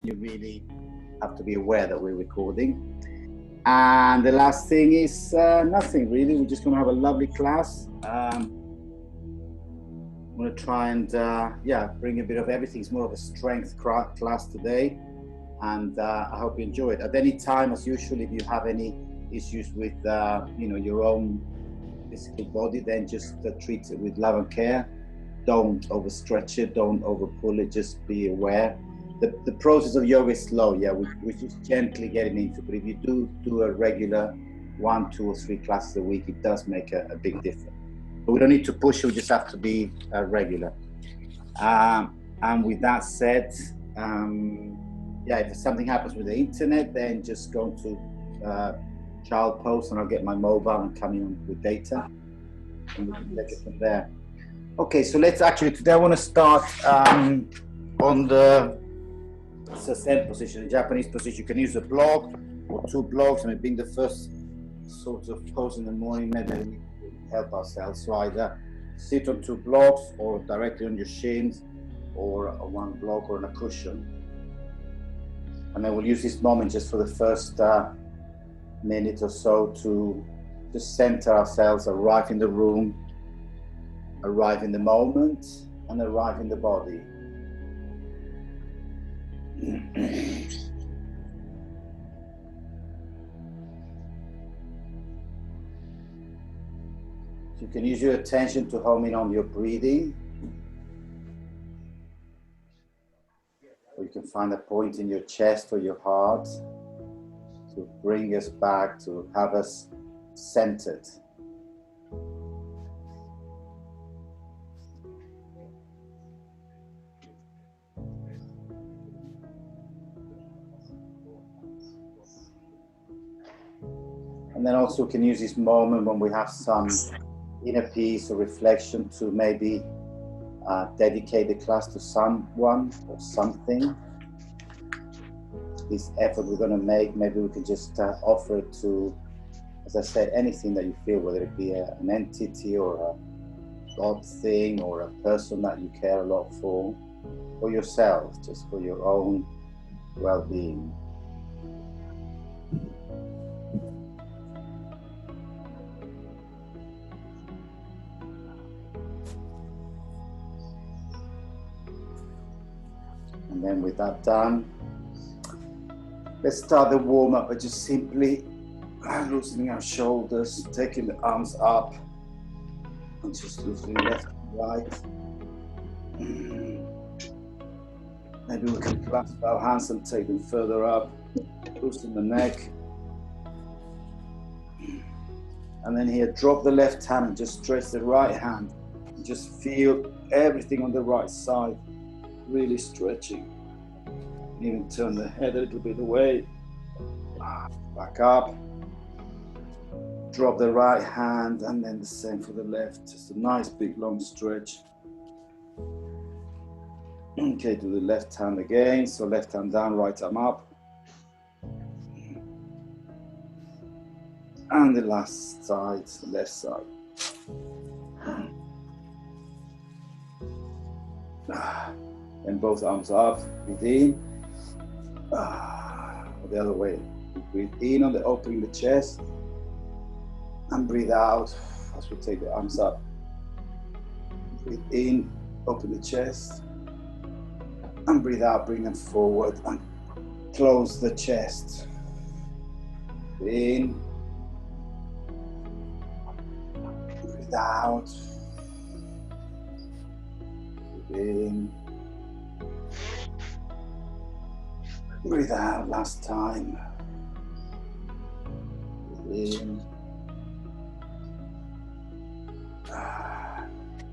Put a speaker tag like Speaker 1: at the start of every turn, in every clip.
Speaker 1: you really have to be aware that we're recording. And the last thing is nothing really. We're just going to have a lovely class. I'm going to try and bring a bit of everything. It's more of a strength class today, and I hope you enjoy it. At any time, as usual, if you have any issues with your own physical body, then just treat it with love and care. Don't overstretch it, don't overpull it, just be aware. The process of yoga is slow, we're just gently getting into it, but if you do a regular 1, 2 or 3 classes a week, it does make a big difference. But we don't need to push it, we just have to be regular. And with that said, if something happens with the internet, then just go to child post and I'll get my mobile and come in with data, and we can take it from there. Okay, so let's actually, today I want to start on the 06Sep position, the Japanese position. You can use a block or 2 blocks. I mean, being the first sort of pose in the morning, maybe we help ourselves. So either sit on 2 blocks or directly on your shins, or on 1 block or on a cushion. And then we'll use this moment just for the first minute or so to just center ourselves, arrive in the room, arrive in the moment, and arrive in the body. You can use your attention to home in on your breathing, or you can find a point in your chest or your heart to bring us back, to have us centered. And then also we can use this moment when we have some inner peace or reflection to maybe dedicate the class to someone or something. This effort we're going to make, maybe we can just offer it to, as I said, anything that you feel, whether it be an entity or a God thing or a person that you care a lot for yourself, just for your own well-being. And then with that done, let's start the warm-up by just simply loosening our shoulders, taking the arms up, and just loosening left and right. Maybe we can clasp our hands and take them further up, loosen the neck. And then here, drop the left hand and just stretch the right hand. And just feel everything on the right side, really stretching. And even turn the head a little bit away. Back up. Drop the right hand and then the same for the left. Just a nice big long stretch. Okay, do the left hand again. So left hand down, right arm up. And the last side, the left side. And both arms up, breathe in. The other way. Breathe in on the opening the chest. And breathe out as we take the arms up. Breathe in, open the chest. And breathe out, bring them forward and close the chest. In. Breathe out. Breathe in. Breathe out, last time. Breathe in.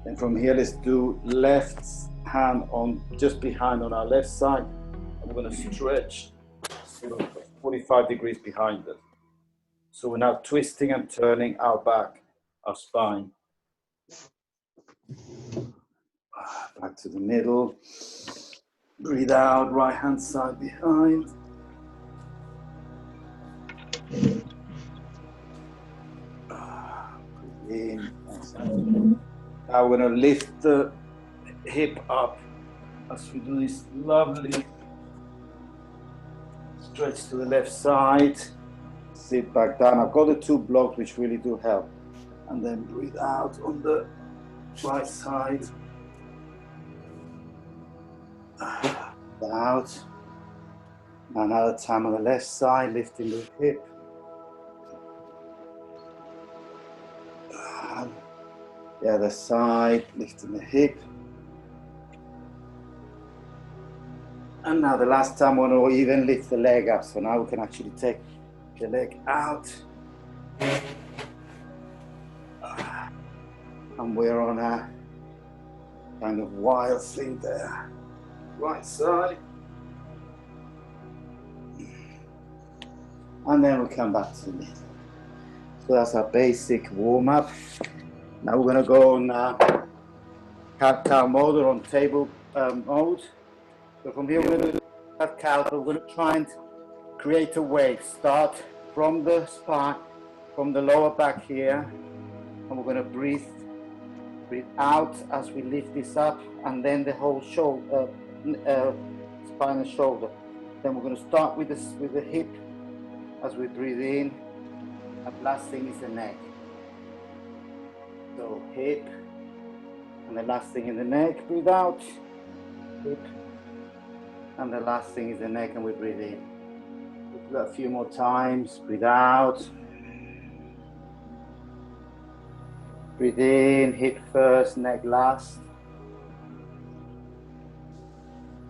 Speaker 1: And from here, let's do left hand on just behind on our left side. And we're going to stretch sort of 45 degrees behind us. So we're now twisting and turning our back, our spine. Back to the middle. Breathe out, right hand side behind. Breathe in. Now we're going to lift the hip up as we do this lovely Stretch to the left side. Sit back down. I've got the 2 blocks which really do help. And then breathe out on the right side. Out. Another time on the left side, lifting the hip. The other side, lifting the hip. And now the last time we want to even lift the leg up. So now we can actually take the leg out. And we're on a kind of wild thing there. Right side. And then we come back to the middle. So that's our basic warm-up. Now we're going to go on cat-cow mode or on table mode. So from here we're going to do cat-cow. We're going to try and create a wave. Start from the spine, from the lower back here. And we're going to breathe out as we lift this up, and then the whole shoulder, spine and shoulder. Then we're going to start with the hip as we breathe in, and last thing is the neck. So hip, and the last thing in the neck, breathe out, hip, and the last thing is the neck, and we breathe in. We'll do that a few more times, breathe out. Breathe in, hip first, neck last.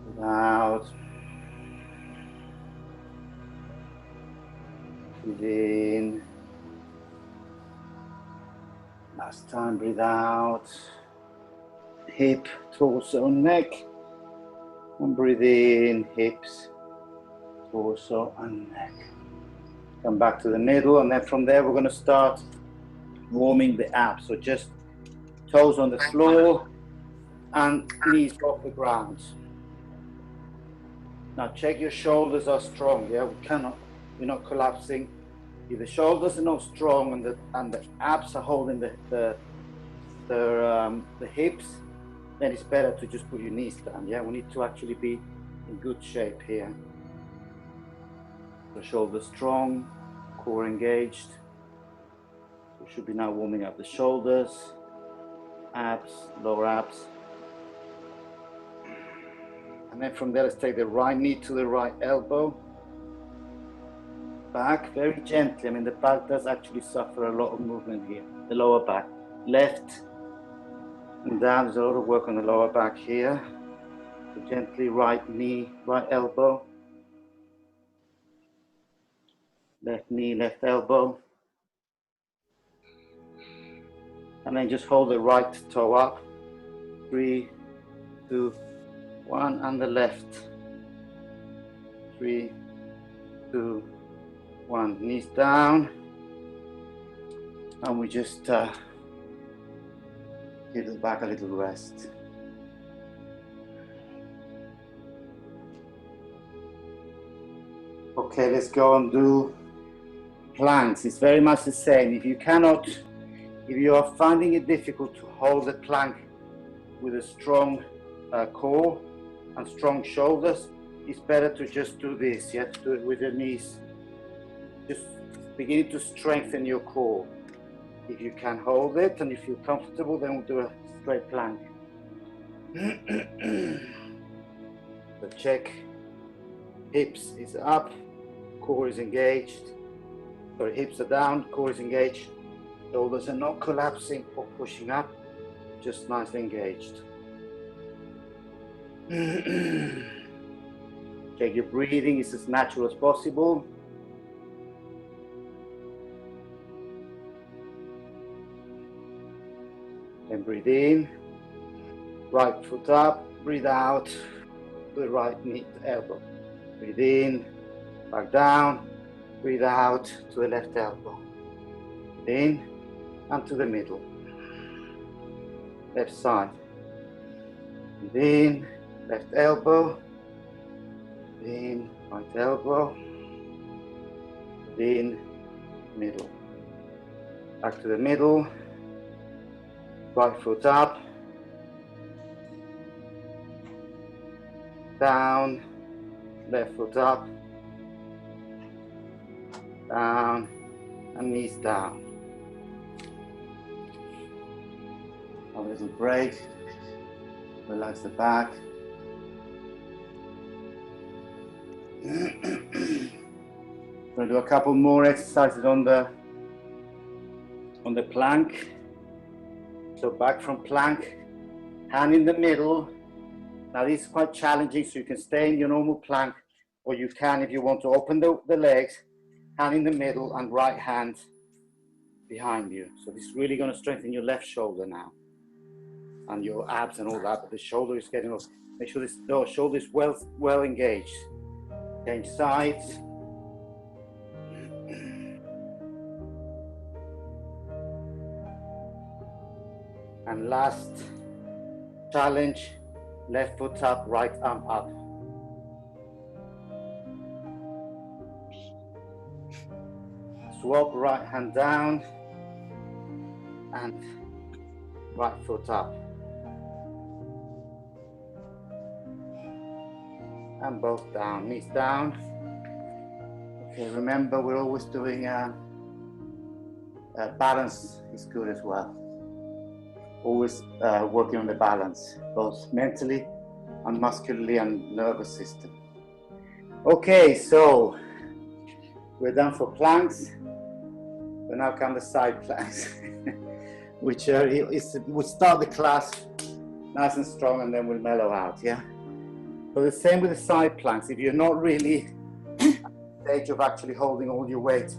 Speaker 1: Breathe out. Breathe in. Last time, breathe out. Hip, torso, neck. And breathe in, hips, torso, and neck. Come back to the middle, and then from there we're going to start warming the abs. So just toes on the floor and knees off the ground. Now check your shoulders are strong. Yeah, we're not collapsing. If the shoulders are not strong and the abs are holding the hips, then it's better to just put your knees down. Yeah, we need to actually be in good shape here. The shoulders strong, core engaged. We should be now warming up the shoulders, abs, lower abs. And then from there, let's take the right knee to the right elbow. Back, very gently. I mean, the back does actually suffer a lot of movement here. The lower back, left and down. There's a lot of work on the lower back here. So gently, right knee, right elbow. Left knee, left elbow. And then just hold the right toe up. 3, 2, 1, and the left. 3, 2, 1. Knees down. And we just give the back a little rest. Okay, let's go and do planks. It's very much the same. If you are finding it difficult to hold the plank with a strong core and strong shoulders, it's better to just do this. You have to do it with your knees. Just begin to strengthen your core. If you can hold it and you feel comfortable, then we'll do a straight plank. So check. Hips is up, core is engaged. Sorry, hips are down, core is engaged. Shoulders are not collapsing or pushing up, just nicely engaged. Check your breathing is as natural as possible. Then breathe in, right foot up, breathe out to the right knee to elbow. Breathe in, back down, breathe out to the left elbow. Breathe in and to the middle. Left side. Breathe in, left elbow. Breathe in, right elbow. Breathe in, middle. Back to the middle. Right foot up. Down. Left foot up. down, and knees down. A little break, relax the back. We're going to do a couple more exercises on the plank. So back from plank, hand in the middle. Now this is quite challenging, so you can stay in your normal plank, or you can, if you want to, open the legs, hand in the middle and right hand behind you. So this is really going to strengthen your left shoulder now, and your abs and all that, but the shoulder is getting off. Make sure this shoulder is well engaged. Change sides. And last challenge, left foot up, right arm up. Swap right hand down and right foot up. And both down, knees down. Okay, remember we're always doing balance is good as well. Always working on the balance, both mentally and muscularly and nervous system. Okay, so we're done for planks. But now come the side planks, which we'll start the class nice and strong and then we'll mellow out, yeah? So the same with the side planks. If you're not really at the stage of actually holding all your weight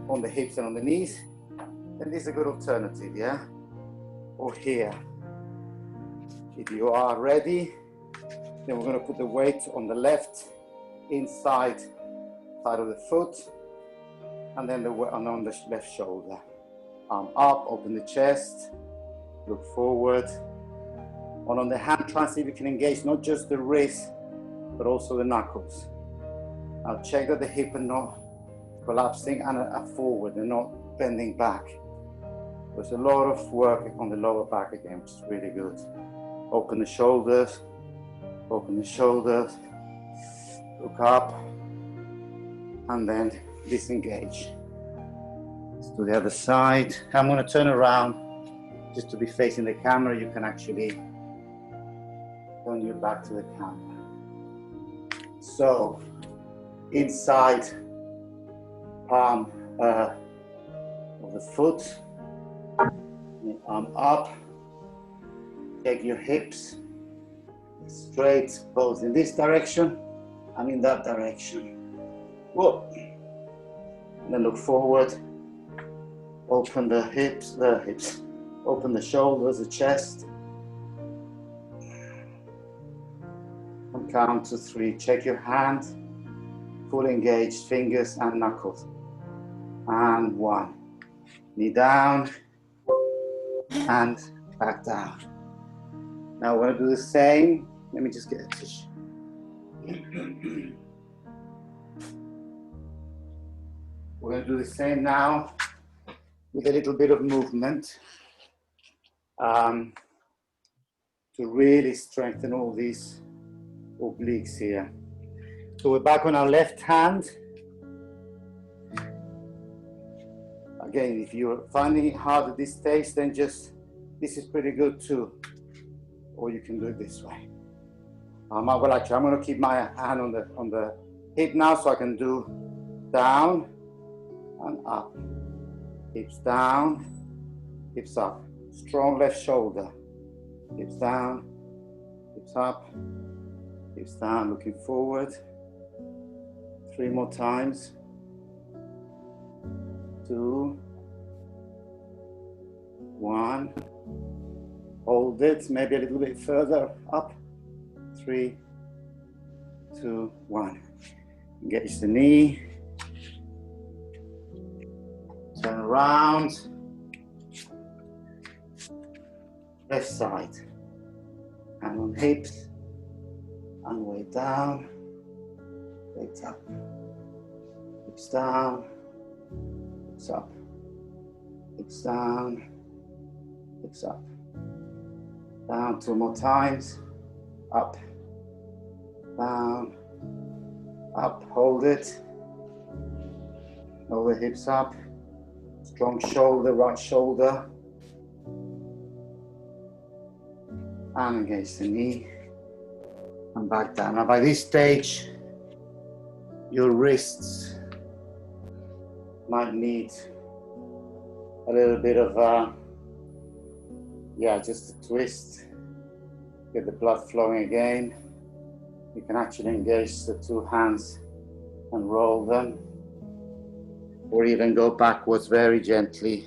Speaker 1: on the hips and on the knees, then this is a good alternative, yeah? Or here. If you are ready, then we're going to put the weight on the left inside side of the foot, and then on the left shoulder. Arm up, open the chest, look forward. And on the hand, try and see if you can engage not just the wrist, but also the knuckles. Now check that the hip are not collapsing and are forward, they're not bending back. There's a lot of work on the lower back again, which is really good. Open the shoulders, look up, and then disengage. Let's do the other side. I'm going to turn around just to be facing the camera. You can actually turn your back to the camera. So, inside palm of the foot, arm up, take your hips straight, both in this direction and in that direction. Whoa. And then look forward, open the hips, open the shoulders, the chest, and count to 3. Check your hand, fully engaged, fingers and knuckles. And 1, knee down, and back down. Now we're going to do the same. Let me just get a tissue. We're going to do the same now with a little bit of movement to really strengthen all these obliques here. So we're back on our left hand. Again, if you're finding it hard at this stage, then this is pretty good too. Or you can do it this way. Well, actually, I'm going to keep my hand on the hip now, so I can do down and up. Hips down, hips up. Strong left shoulder. Hips down, hips up, hips down, looking forward. 3 more times. 2, 1. Hold it, maybe a little bit further up. 3, 2, 1. Engage the knee. Turn around. Left side. Hand on hips. And weight down. Weight up. Hips down. Hips up. Hips down. Hips up. Down 2 more times. Up. Down. Up. Hold it. Roll the hips up. Strong shoulder, right shoulder. And engage the knee. And back down. Now by this stage, your wrists might need a little bit of, just a twist. Get the blood flowing again. You can actually engage the two hands and roll them. Or even go backwards very gently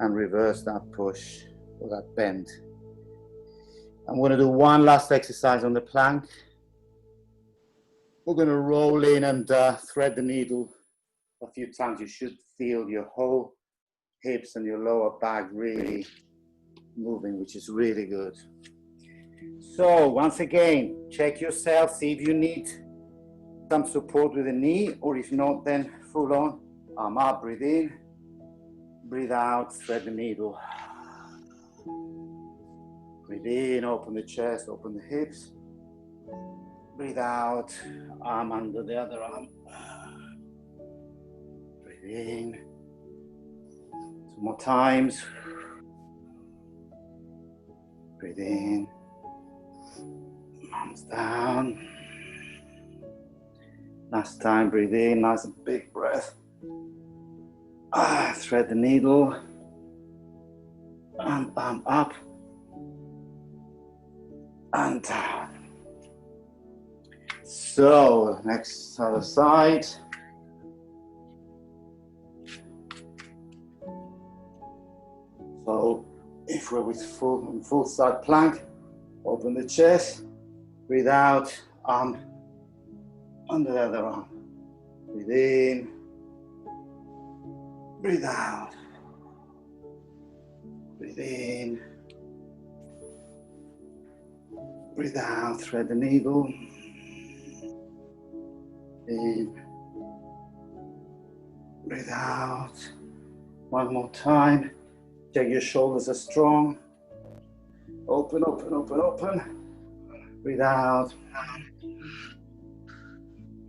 Speaker 1: and reverse that push or that bend. I'm going to do one last exercise on the plank. We're going to roll in and thread the needle a few times. You should feel your whole hips and your lower back really moving, which is really good. So once again, check yourself, see if you need some support with the knee, or if not, then full on. Arm up, breathe in, breathe out, thread the needle. Breathe in, open the chest, open the hips. Breathe out, arm under the other arm. Breathe in. 2 more times. Breathe in. Arms down. Last time, breathe in, nice and big breath. Thread the needle. And arm up. And down. So, next other side. So, if we're with full side plank, open the chest, breathe out, arm under the other arm. Breathe in, breathe out. Breathe in, breathe out, thread the needle. In, breathe out. One more time. Check your shoulders are strong. Open, open, open, open. Breathe out.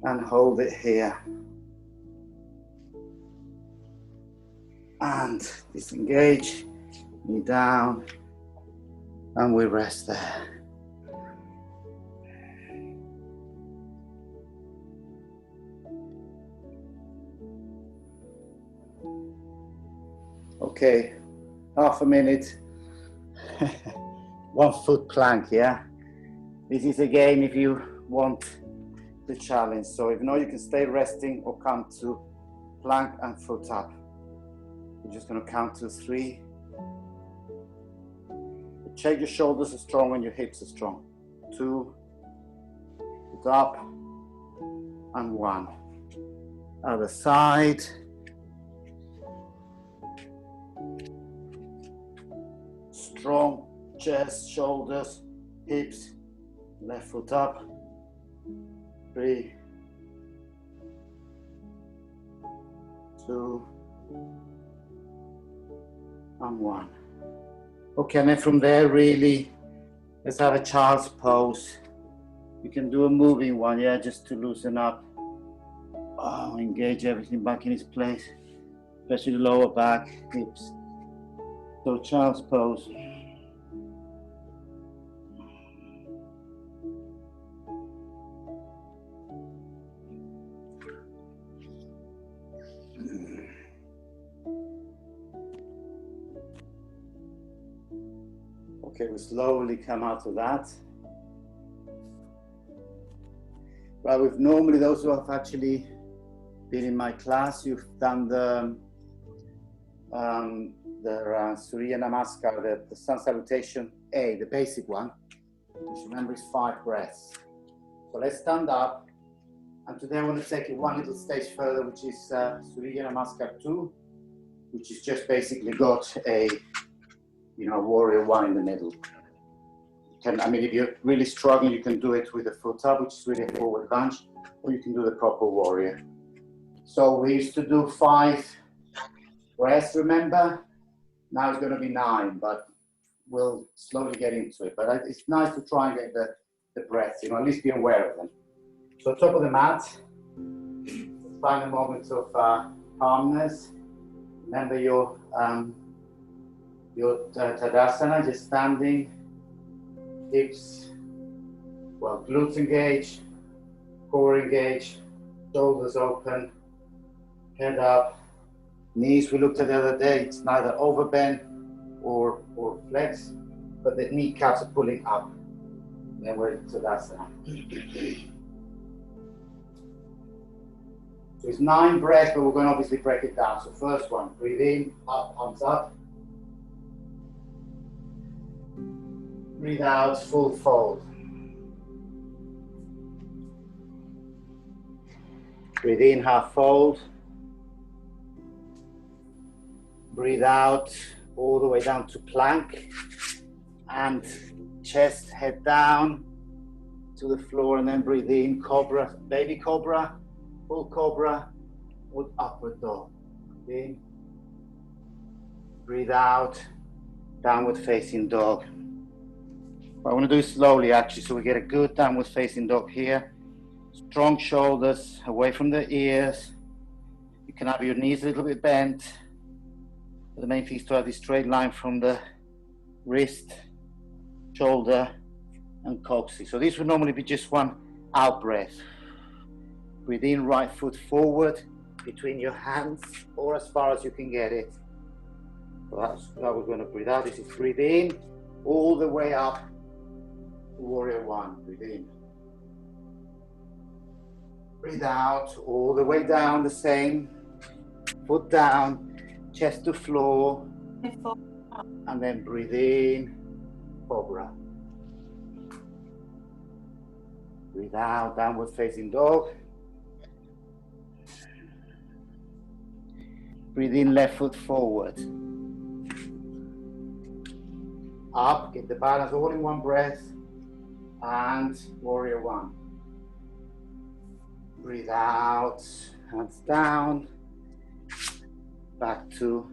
Speaker 1: And hold it here. And disengage. Knee down. And we rest there. Okay, half a minute, 1 foot plank, yeah? This is again if you want the challenge. So if not, you can stay resting or come to plank and foot up. We're just gonna count to 3. Check your shoulders are strong and your hips are strong. 2, foot up, and 1. Other side. Strong chest, shoulders, hips, left foot up. 3, 2, and 1. Okay, and then from there, really, let's have a child's pose. You can do a moving one, yeah, just to loosen up. Engage everything back in its place, especially the lower back, hips. So child's pose. Okay, we slowly come out of that. Well, with normally those who have actually been in my class, you've done the Surya Namaskar, the sun salutation A, the basic one, which remember is 5 breaths. So let's stand up, and today I want to take it one little stage further, which is Surya Namaskar 2, which is just basically got a warrior 1 in the middle. If you're really struggling, you can do it with a foot up, which is really a forward lunge, or you can do the proper warrior. So we used to do 5 breaths, remember? Now it's going to be 9, but we'll slowly get into it. But it's nice to try and get the breaths, at least be aware of them. So top of the mat, let's find a moment of calmness. Remember your Tadasana, just standing, hips, well, glutes engaged, core engaged, shoulders open, head up, knees we looked at the other day, it's neither overbend or flex, but the kneecaps are pulling up. Then we're in Tadasana. So it's 9 breaths, but we're going to obviously break it down. So first one, breathe in, up, arms up. Breathe out, full fold. Breathe in, half fold. Breathe out all the way down to plank. And chest, head down to the floor, and then breathe in, cobra, baby cobra, full cobra, or upward dog. Breathe in. Breathe out, downward facing dog. I want to do it slowly actually, so we get a good downward facing dog here. Strong shoulders away from the ears. You can have your knees a little bit bent. But the main thing is to have this straight line from the wrist, shoulder, and coccyx. So this would normally be just one out breath. Breathe in, right foot forward between your hands or as far as you can get it. So that's how we're going to breathe out. This is breathe in all the way up to warrior one. Breathe in. Breathe out all the way down, the same. Foot down, chest to floor. And then breathe in, cobra. Breathe out, downward facing dog. Breathe in, left foot forward. Up, get the balance all in one breath. And warrior one. Breathe out, hands down. Back to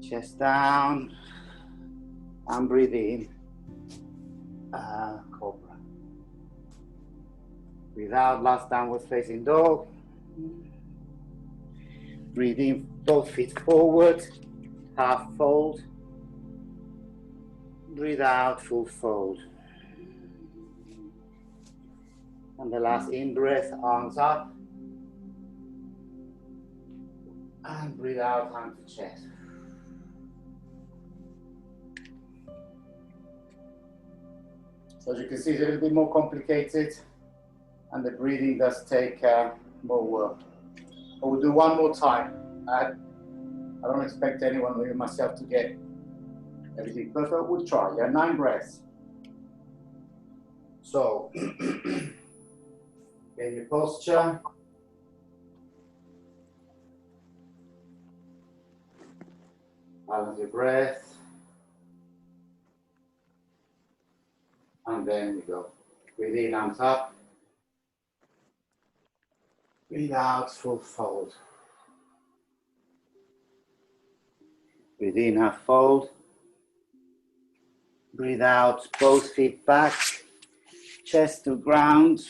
Speaker 1: chest down. And breathe in, cobra. Breathe out, last downward facing dog. Breathe in, both feet forward, half fold. Breathe out, full fold. And the last in breath, arms up. And breathe out, hand to chest. So as you can see, it's a little bit more complicated, and the breathing does take more work. But we'll do one more time. I don't expect anyone, or even myself, to get everything perfect. We'll try. Yeah, 9 breaths. So, get your posture. Balance your breath. And then we go. Breathe in, arms up. Breathe out, full fold. Breathe in, half fold. Breathe out, both feet back, chest to ground.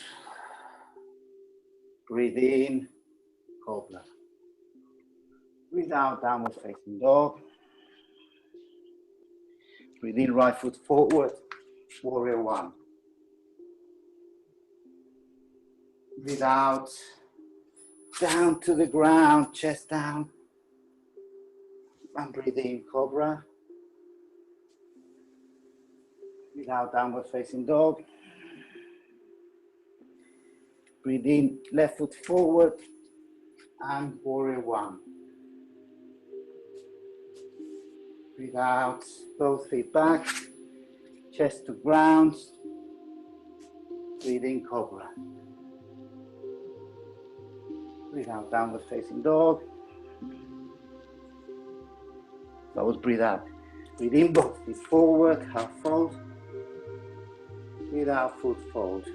Speaker 1: Breathe in, cobra. Breathe out, downward facing dog. Breathe in, right foot forward, warrior one. Breathe out, down to the ground, chest down. And breathe in, cobra. Breathe out, downward facing dog. Breathe in, left foot forward, and warrior one. Breathe out, both feet back, chest to ground. Breathe in, cobra. Breathe out, downward facing dog. That was breathe out. Breathe in, both feet forward, half fold. Breathe out, full fold.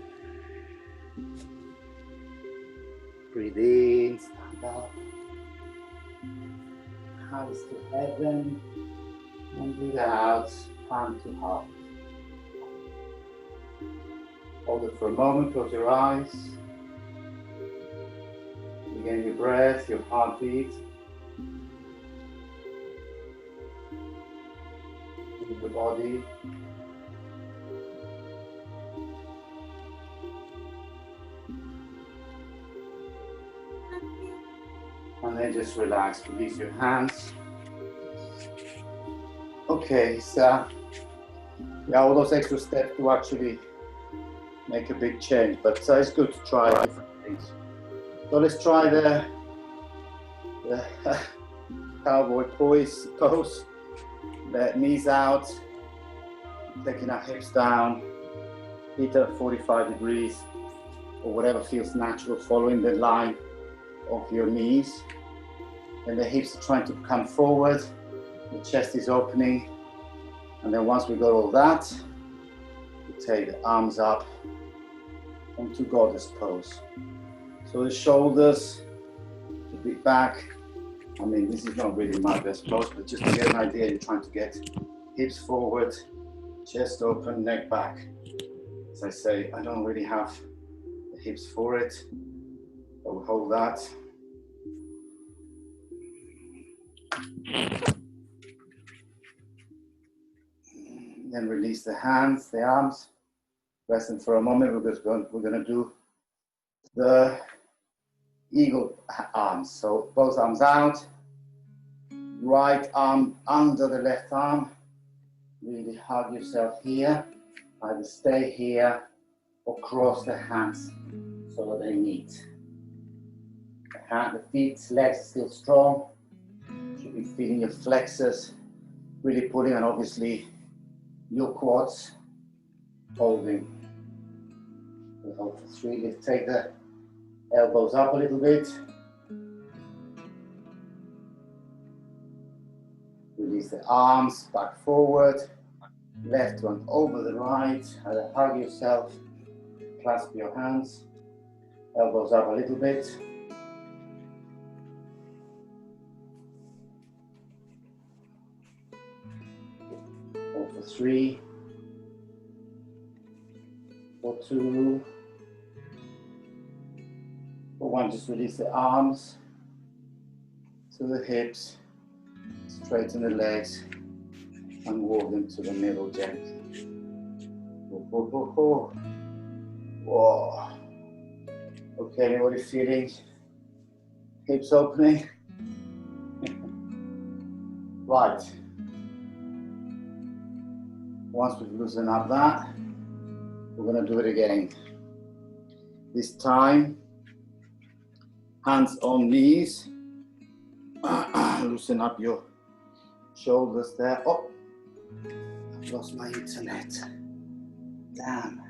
Speaker 1: Breathe in, stand up. Hands to heaven. And breathe out, palm to heart. Hold it for a moment, close your eyes. Again, your breath, your heartbeat. Your body. And then just relax, release your hands. Okay, so yeah, all those extra steps to actually make a big change, but it's good to try different things. So let's try the cowboy pose. The knees out, taking our hips down, feet at 45 degrees, or whatever feels natural, following the line of your knees. And the hips are trying to come forward, the chest is opening. And then once we got all that, we take the arms up onto goddess pose. So the shoulders a bit back. I mean, this is not really my best pose, but just to get an idea, you're trying to get hips forward, chest open, neck back. As I say, I don't really have the hips for it, but we'll hold that. Then release the hands, the arms. Rest them for a moment. We're going to do the eagle arms. So both arms out, right arm under the left arm. Really hug yourself here. Either stay here or cross the hands so that they meet. The feet, legs are still strong. Should be feeling your flexors, really pulling, and obviously your quads holding. We hold for 3. Let's take the elbows up a little bit. Release the arms back forward. Left one over the right. Hug yourself. Clasp your hands. Elbows up a little bit. Hold for 3. For 2. For 1, just release the arms to the hips, straighten the legs, and walk them to the middle gently. Whoa. Okay, anybody feeling hips opening? Right. Once we've loosened up that, we're going to do it again. This time, hands on knees. Loosen up your shoulders there. Oh, I've lost my internet. Damn.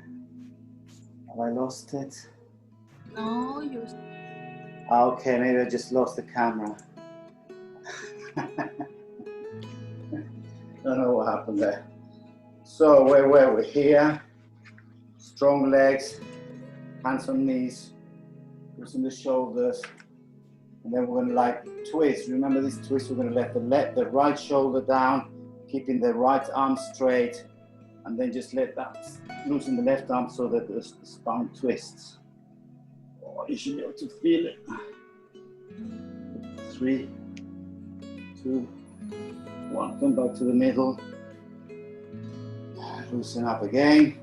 Speaker 1: Have I lost it?
Speaker 2: No, you.
Speaker 1: Okay, maybe I just lost the camera. Don't know what happened there. So where were we? Here. Strong legs, hands on knees, loosen the shoulders, and then we're going to twist. Remember this twist, we're going to let the right shoulder down, keeping the right arm straight, and then just let that loosen the left arm so that the spine twists. Oh, you should be able to feel it. 3, 2, 1. Come back to the middle. Loosen up again.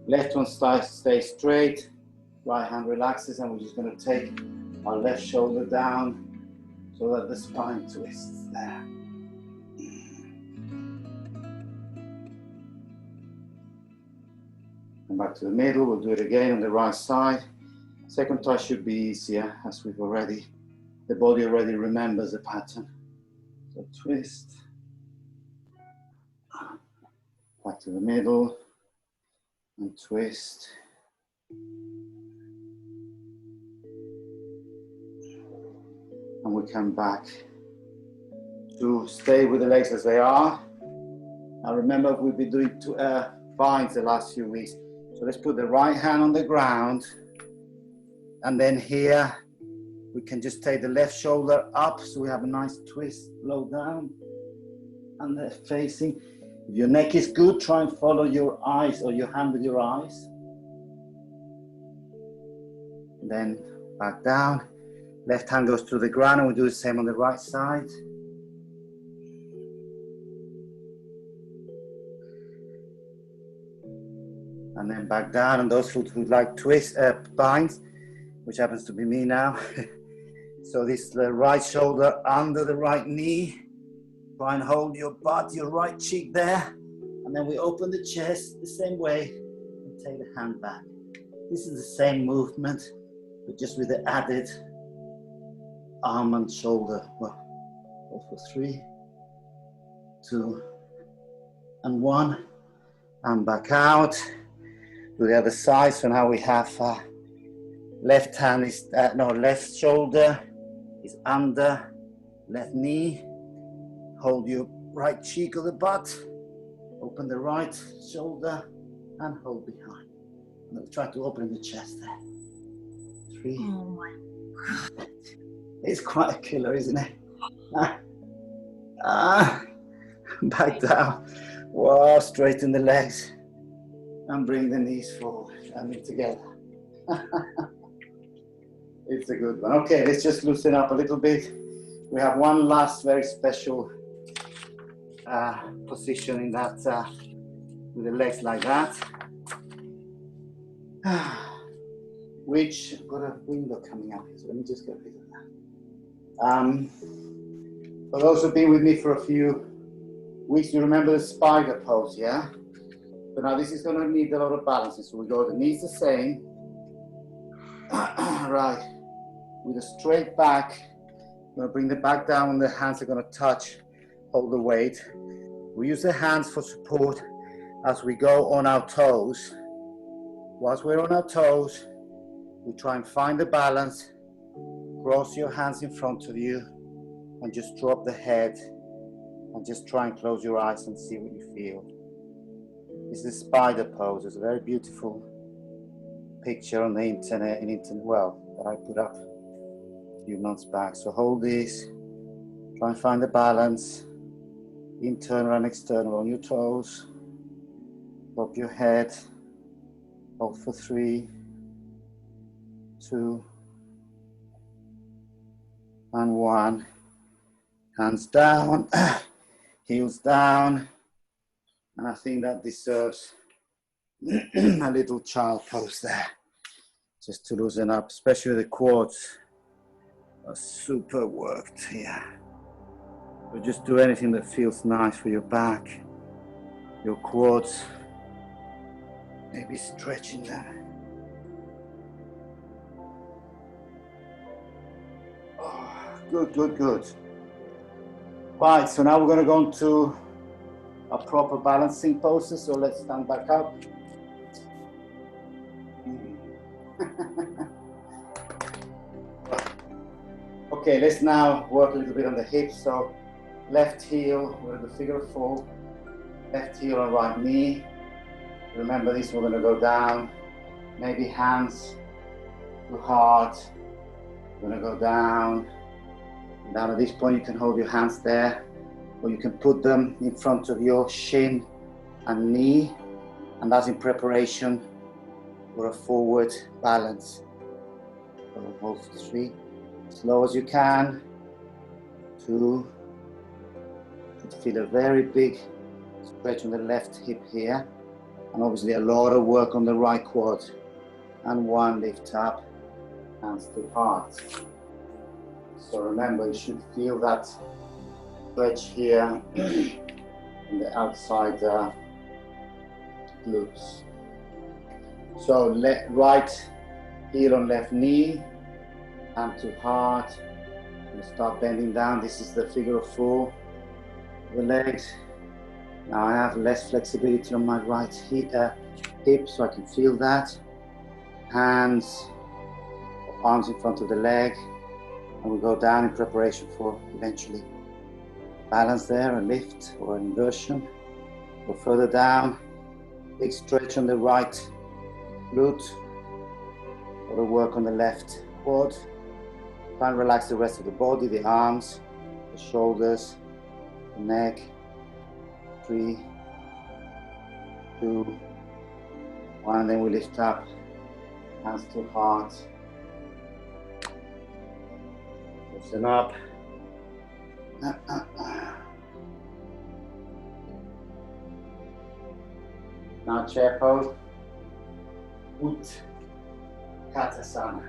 Speaker 1: Left one stays straight. Right hand relaxes, and we're just going to take our left shoulder down so that the spine twists there. Come back to the middle. We'll do it again on the right side. Second touch should be easier, as the body already remembers the pattern. So twist. Back to the middle and twist. And we come back to stay with the legs as they are. Now remember, we've been doing vines the last few weeks. So let's put the right hand on the ground, and then here we can just take the left shoulder up so we have a nice twist low down, and they're facing. If your neck is good, try and follow your eyes or your hand with your eyes. And then back down, Left hand goes to the ground, and we do the same on the right side. And then back down, and those who like binds, which happens to be me now. So this the right shoulder under the right knee. Try and hold your butt, your right cheek there. And then we open the chest the same way and take the hand back. This is the same movement, but just with the added arm and shoulder. Well, hold for 3, 2, and 1. And back out. To the other side. So now we have left hand is, left shoulder is under, left knee. Hold your right cheek of the butt. Open the right shoulder and hold behind. And we'll try to open the chest there. 3.
Speaker 2: Oh my God.
Speaker 1: It's quite a killer, isn't it? Back down. Wow, straighten the legs. And bring the knees forward and in together. It's a good one. Okay, let's just loosen up a little bit. We have one last very special position in that, with the legs like that. Which, I've got a window coming up here, so let me just get rid of that. For those who've been with me for a few weeks, you remember the spider pose, yeah? So now this is going to need a lot of balancing. So we go the knees the same. Right. With a straight back. We're going to bring the back down and the hands are going to touch, hold the weight. We use the hands for support as we go on our toes. Whilst we're on our toes, we try and find the balance. Cross your hands in front of you and just drop the head and just try and close your eyes and see what you feel. This is spider pose. It's a very beautiful picture on the internet, that I put up a few months back. So hold this, try and find the balance, internal and external on your toes. Drop your head, hold for 3, 2, and 1. Hands down, heels down. And I think that deserves a little child pose there, just to loosen up, especially the quads are super worked here. But just do anything that feels nice for your back, your quads, maybe stretching them. Oh, good, good, good. Right, so now we're going to go into a proper balancing poses. So let's stand back up. Okay, let's now work a little bit on the hips. So left heel, we're in the figure of 4. Left heel on right knee. Remember this, we're going to go down. Maybe hands to heart. We're going to go down. Down at this point, you can hold your hands there, or you can put them in front of your shin and knee, and that's in preparation for a forward balance. So hold for 3, as slow as you can. 2, you feel a very big stretch on the left hip here, and obviously a lot of work on the right quad. And 1, lift up, hands to heart. So remember, you should feel that stretch here in the outside glutes. So right heel on left knee, hand to heart. You start bending down. This is the figure of 4. The legs. Now I have less flexibility on my right hip, so I can feel that. Hands, arms in front of the leg. And we go down in preparation for eventually balance there, a lift or an inversion. Go further down, big stretch on the right glute, or the work on the left quad. Try and relax the rest of the body, the arms, the shoulders, the neck. 3, 2, 1, and then we lift up, hands to heart. Loosen up. Now chair pose. Hatha asana.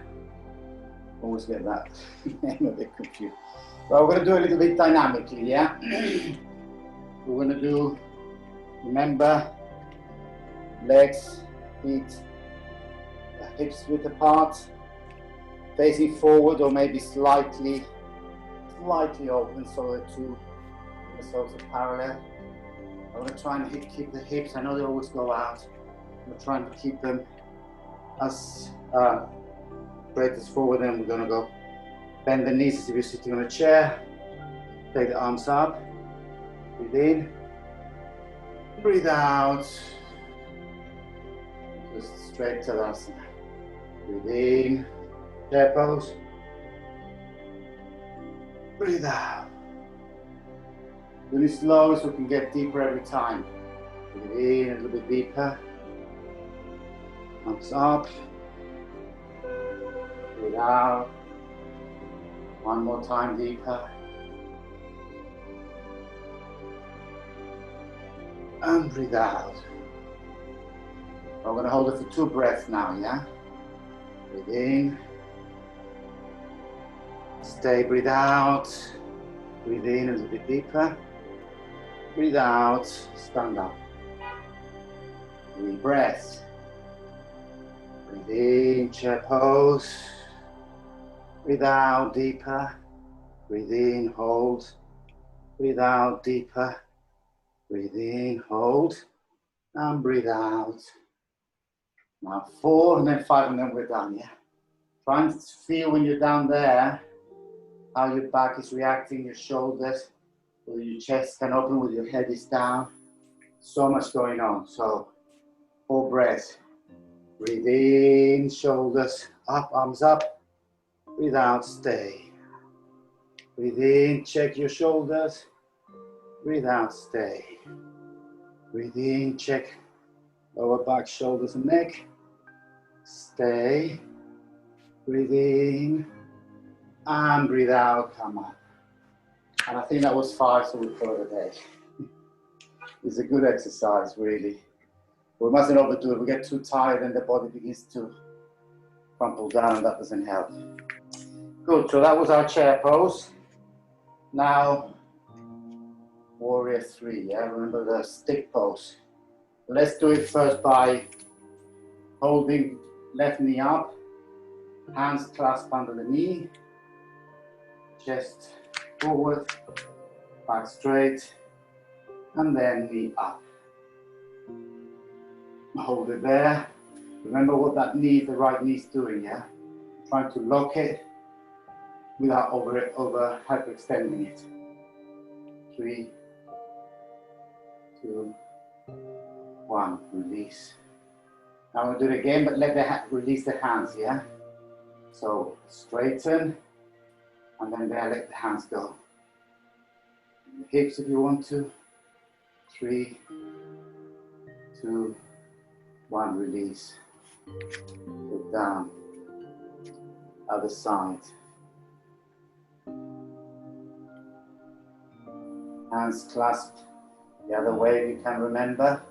Speaker 1: Always get that name a bit confused. Well, we're going to do a little bit dynamically, yeah? We're going to do, remember, legs, feet, hips width apart, facing forward or maybe slightly open so the two soles are parallel. I'm going to try and keep the hips, I know they always go out. I'm trying to keep them as straight as forward, and we're going to go bend the knees as if you're sitting on a chair. Take the arms up, breathe in, breathe out. Just straight to asana. Breathe in, chair pose. Breathe out. Do it slow so we can get deeper every time. Breathe in a little bit deeper. Arms up. Breathe out. One more time deeper. And breathe out. We're going to hold it for 2 breaths now, yeah? Breathe in. Stay, breathe out. Breathe in a little bit deeper. Breathe out, stand up. 3 breaths. Breathe in, chair pose. Breathe out, deeper. Breathe in, hold. Breathe out, deeper. Breathe in, hold. And breathe out. Now 4 and then 5 and then we're done, yeah? Try and feel when you're down there how your back is reacting, your shoulders, whether your chest can open, whether your head is down. So much going on. So 4 breaths. Breathe in, shoulders up, arms up. Breathe out, stay. Breathe in, check your shoulders. Breathe out, stay. Breathe in, check lower back, shoulders and neck. Stay. Breathe in and breathe out, come up. And I think that was 5, so we'll call it a day. It's a good exercise, really. We mustn't overdo it. We get too tired and the body begins to crumple down, and that doesn't help. Good, so that was our chair pose. Now, warrior 3, yeah? Remember the stick pose. Let's do it first by holding left knee up, hands clasped under the knee, chest forward, back straight, and then knee up. Hold it there. Remember what that knee, the right knee is doing, yeah? Trying to lock it without over hyperextending it. 3, 2, 1, release. Now we'll do it again, but release the hands, yeah? So straighten, and then there, let the hands go. The hips if you want to. 3, 2, 1, release. Look down. Other side. Hands clasped the other way if you can remember.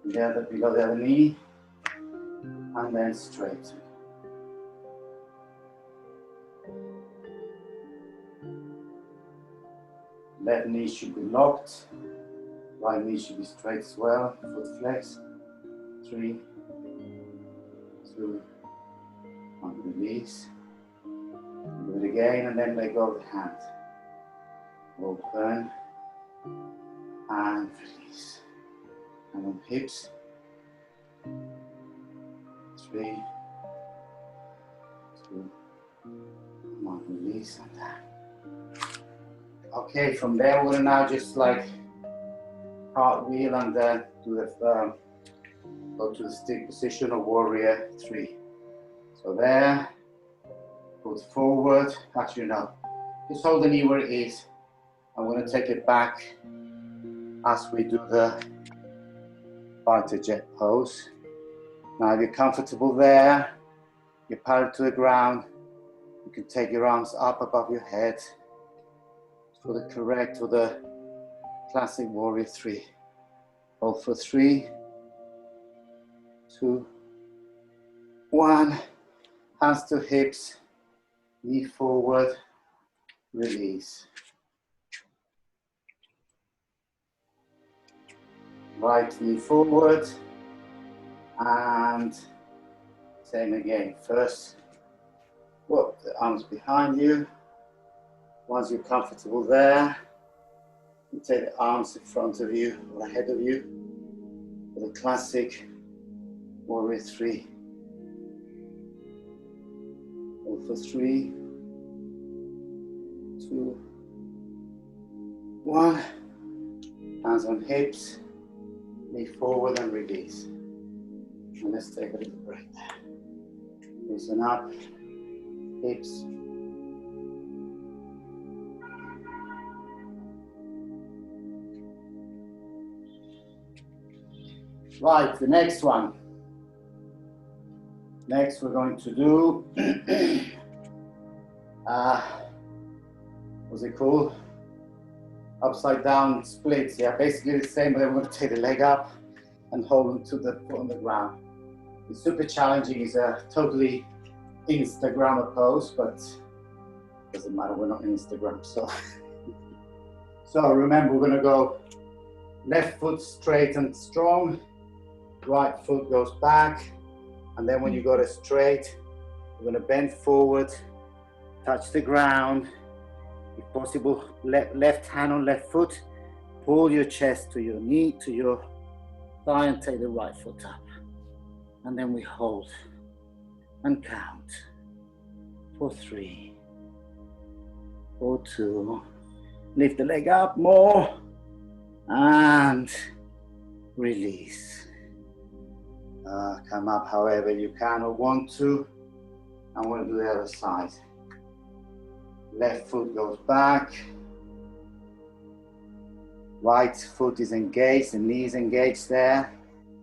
Speaker 1: The other below the other knee. And then straighten. Left knee should be locked. Right knee should be straight as well. Foot flex. 3, 2, 1, release. Do it again and then let go of the hand. Open and release. And on hips. 3, 2, 1, release and down. Okay, from there we're gonna now just like cartwheel and then do the go to the stick position of warrior 3. So there, foot forward. Actually no, just hold the knee where it is. I'm gonna take it back as we do the fighter jet pose. Now if you're comfortable there, you're parallel to the ground, you can take your arms up above your head for the correct or the classic warrior 3. Hold for 3, 2, 1. Hands to hips, knee forward, release. Right knee forward, and same again. First, walk the arms behind you. Once you're comfortable there, you take the arms in front of you or ahead of you for the classic warrior 3. Hold for 3, 2, 1. Hands on hips, knee forward and release. And let's take a little break there. Loosen up, hips. Right, the next one. Next we're going to do, what's it called? Upside down splits. Yeah, basically the same, but then we're going to take the leg up and hold to the foot on the ground. It's super challenging. It's a totally Instagrammer pose, but doesn't matter, we're not in Instagram. So, so remember, we're going to go left foot straight and strong, right foot goes back, and then when you go to straight, you're going to bend forward, touch the ground. If possible, left hand on left foot, pull your chest to your knee, to your thigh, and take the right foot up. And then we hold and count for 3, for 2, lift the leg up more, and release. Come up however you can or want to, and we'll do the other side. Left foot goes back, right foot is engaged, the knee is engaged there,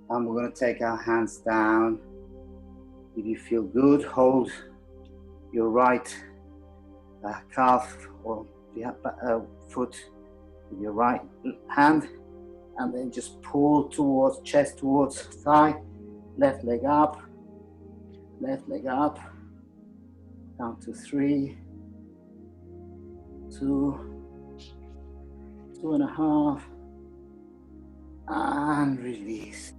Speaker 1: and we're going to take our hands down. If you feel good, hold your right calf or the foot with your right hand, and then just pull towards chest, towards thigh, left leg up, down to 3, 2, 2.5, and release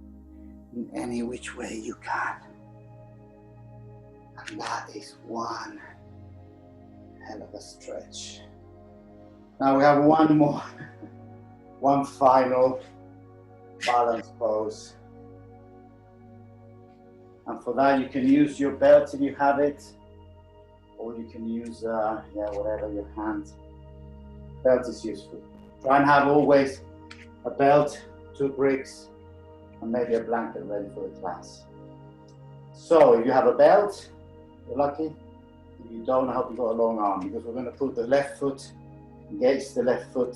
Speaker 1: in any which way you can. And that is one hell of a stretch. Now we have one more, one final balance pose. And for that you can use your belt if you have it, or you can use whatever your hand. Belt is useful. Try and have always a belt, 2 bricks, and maybe a blanket ready for the class. So if you have a belt, you're lucky. If you don't, I hope you've got a long arm, because we're going to put the left foot, engage the left foot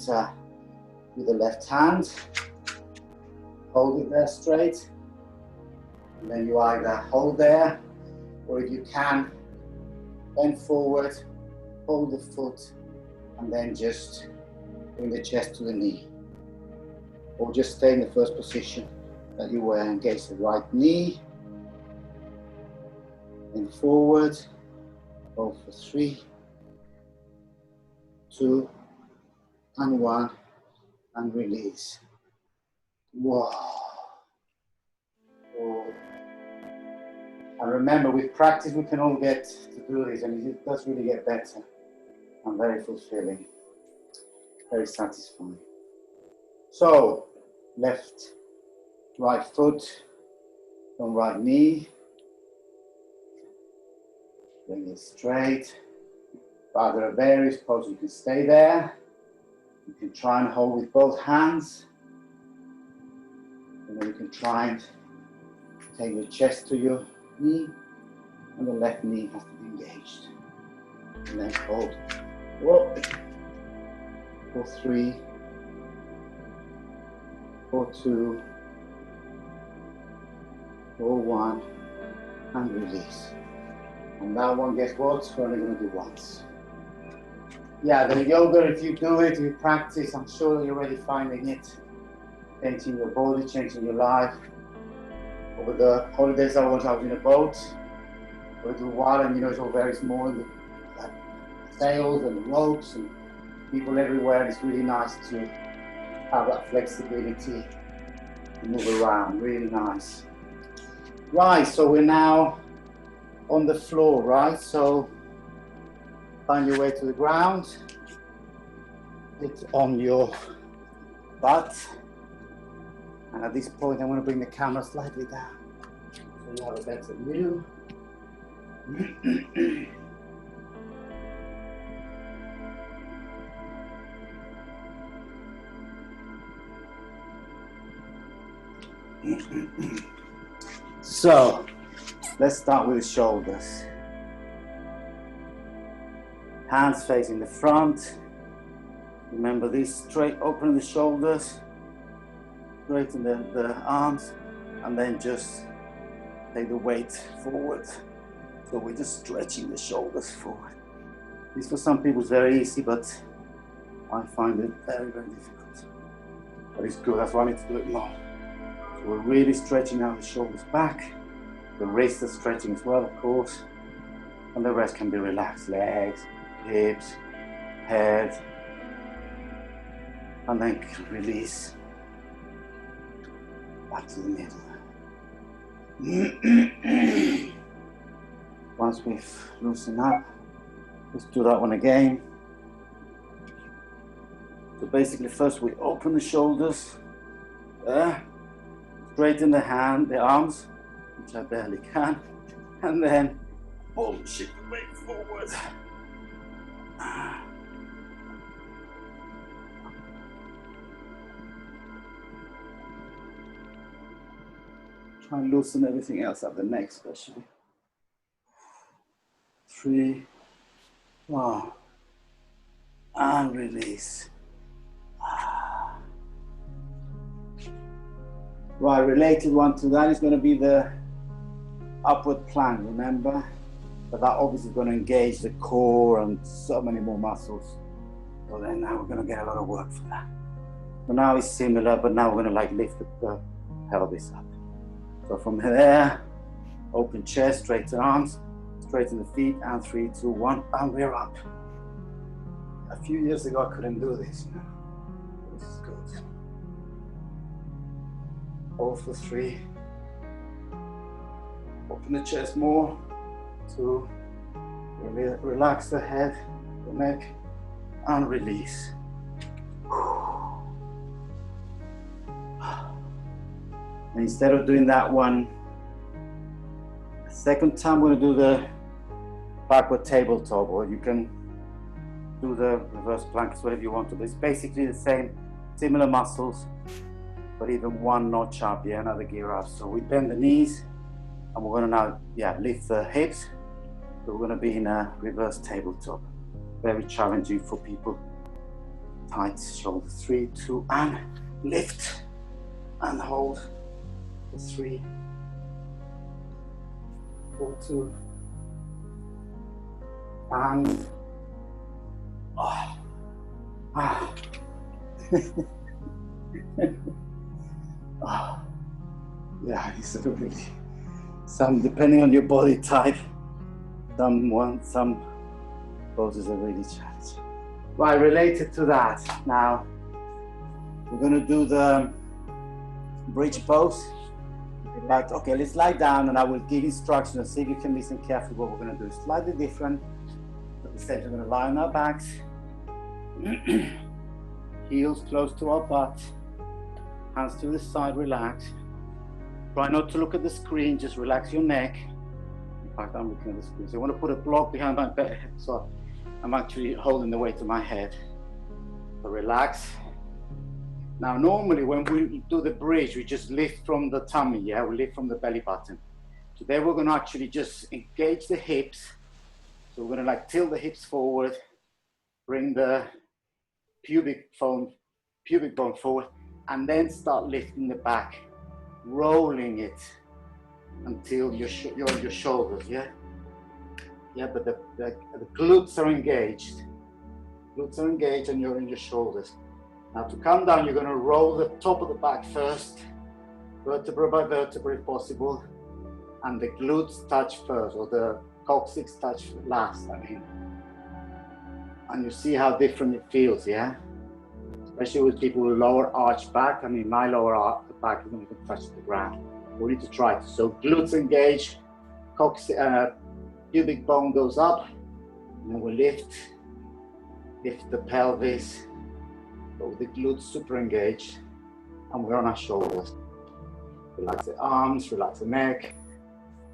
Speaker 1: with the left hand, hold it there straight, and then you either hold there, or if you can, bend forward, hold the foot, and then just bring the chest to the knee. Or just stay in the first position that you were, engage the right knee, then forward, hold for 3, 2, and 1, and release. Wow. Oh. And remember, with practice we can all get to do this, and it does really get better and very fulfilling, very satisfying. So, left, right foot, on right knee, bring it straight. There are various poses. You can stay there, you can try and hold with both hands, and then you can try and take your chest to your knee, and the left knee has to be engaged. And then hold. Whoa. For 3, for 2, for 1, and release. And that one, guess what? We're only going to do once. Yeah, the yoga, if you do it, you practice, I'm sure you're already finding it. Changing your body, changing your life. Over the holidays I was in a boat for a little while, and you know, it's all very small, like sails and ropes and people everywhere. It's really nice to have that flexibility to move around, really nice. Right, so we're now on the floor, right? So find your way to the ground, sit on your butt, and at this point I'm going to bring the camera slightly down so you have a better view. So let's start with the shoulders. Hands facing the front. Remember this, straight open the shoulders, straighten the arms, and then just take the weight forward. So we're just stretching the shoulders forward. This for some people is very easy, but I find it very, very difficult. But it's good, that's why I need to do it more. So we're really stretching out the shoulders back. The wrists are stretching as well, of course. And the rest can be relaxed. Legs, hips, head. And then release back to the middle. Once we've loosened up, let's do that one again. So basically first we open the shoulders, straighten the arms, which I barely can, and then boom, shift the weight forward. Try and loosen everything else up, the neck especially. 3, 4, and release. Right, related one to that is going to be the upward plank, remember? But that obviously is going to engage the core and so many more muscles. So then now we're going to get a lot of work for that. So now it's similar, but now we're going to like lift the pelvis up. So from there, open chest, straighten arms, straighten the feet, and 3, 2, 1, and we're up. A few years ago I couldn't do this, you know. This is good. Hold for 3. Open the chest more. 2. Relax the head, the neck, and release. And instead of doing that one, the second time we're going to do the backward tabletop, or you can do the reverse planks, whatever you want to do. It's basically the same, similar muscles, but even one notch up, yeah, another gear up. So we bend the knees, and we're going to now, lift the hips. So we're going to be in a reverse tabletop. Very challenging for people. Tight shoulders. 3, 2, and lift, and hold. 3, 4, 2, and yeah, it's really some, depending on your body type, some poses are really challenging. Right, related to that, now we're going to do the bridge pose. Like, okay, let's lie down and I will give instructions and see if you can listen carefully. What we're going to do is slightly different. At the same time, we're going to lie on our backs, heels close to our butt, hands to the side, relax. Try not to look at the screen, just relax your neck. In fact, I'm looking at the screen. So I want to put a block behind my back, so I'm actually holding the weight to my head. So relax. Now, normally when we do the bridge, we just lift from the tummy, yeah? We lift from the belly button. Today we're going to actually just engage the hips. So we're going to like tilt the hips forward, bring the pubic bone forward, and then start lifting the back, rolling it until your shoulders, yeah? Yeah, but the glutes are engaged. Glutes are engaged and you're in your shoulders. Now to come down, you're going to roll the top of the back first, vertebra by vertebra if possible, and the glutes touch first, or the coccyx touch last, I mean. And you see how different it feels, yeah? Especially with people with lower arch back. I mean, my lower back doesn't even touch the ground. We need to try it. So glutes engage, pubic bone goes up, and then we lift the pelvis, but with the glutes super engaged, and we're on our shoulders. Relax the arms, relax the neck,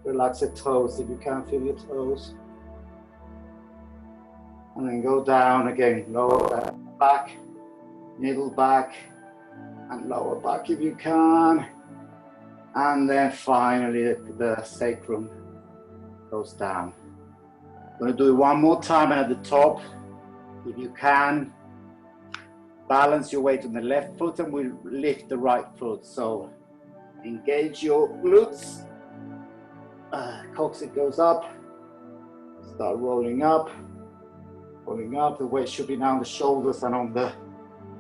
Speaker 1: relax the toes if you can feel your toes. And then go down again, lower back, middle back, and lower back if you can. And then finally the sacrum goes down. I'm going to do it one more time, and at the top, if you can, balance your weight on the left foot and we'll lift the right foot. So engage your glutes, coccyx goes up, start rolling up, the weight should be now on the shoulders and on the